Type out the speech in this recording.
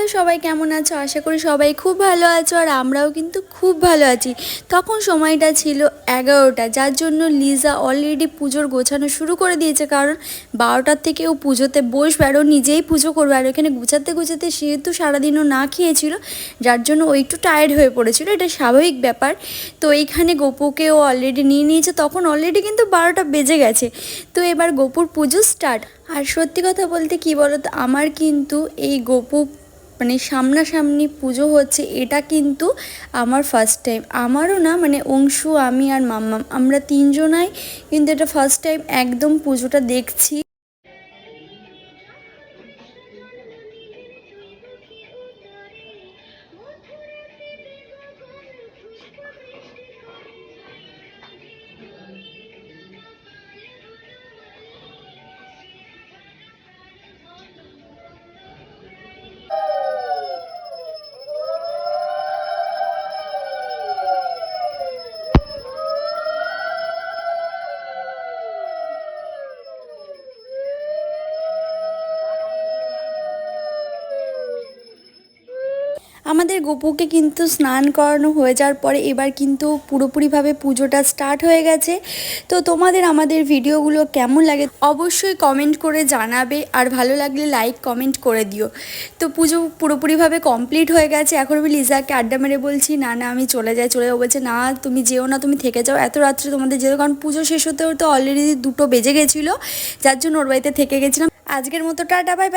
Hello সবাই কেমন আছো? আশা করি সবাই খুব ভালো আছো আর আমরাও কিন্তু খুব ভালো আছি। তখন সময়টা ছিল 11টা, যার জন্য লিজা অলরেডি পুজোর গোছানো শুরু করে দিয়েছে, কারণ 12টার থেকে ও পুজোতে বসবে আর ও নিজেই পুজো করবে। আর এখানে গুছাতে গুছাতে সেহেতু সারাদিনও না খেয়েছিল, যার জন্য ও একটু টায়ার্ড হয়ে পড়েছিল, এটা স্বাভাবিক ব্যাপার। তো এইখানে গোপুকে ও অলরেডি নিয়ে নিয়েছে, তখন অলরেডি কিন্তু 12টা বেজে গেছে। তো এবার গোপুর পুজো স্টার্ট। আর সত্যি কথা বলতে কি বলো তো, আমার কিন্তু এই গোপু মানে সামনাসামনি পুজো হচ্ছে এটা কিন্তু আমার ফার্স্ট টাইম। আমারও না, মানে অংশু, আমি আর মাম্মাম, আমরা তিনজনাই কিন্তু এটা ফার্স্ট টাইম একদম পুজোটা দেখছি। আমাদের গোপুকে কিন্তু স্নান করানো হয়ে যাওয়ার পরে এবার কিন্তু পুরোপুরিভাবে পুজোটা স্টার্ট হয়ে গেছে। তো তোমাদের আমাদের ভিডিওগুলো কেমন লাগে অবশ্যই কমেন্ট করে জানাবে, আর ভালো লাগলে লাইক কমেন্ট করে দিও। তো পুজো পুরোপুরিভাবে কমপ্লিট হয়ে গেছে। এখন আমি লিজাকে আড্ডা মেরে বলছি, না না আমি চলে যাও। বলছে না তুমি যেও না, তুমি থেকে যাও, এত রাত্রে তোমাদের যেও, কারণ পুজো শেষ হতেও তো অলরেডি 2টো বেজে গেছিলো, যার জন্য ওর বাড়িতে থেকে গেছিলাম। আজকের মতো টাটা, বাই বাই।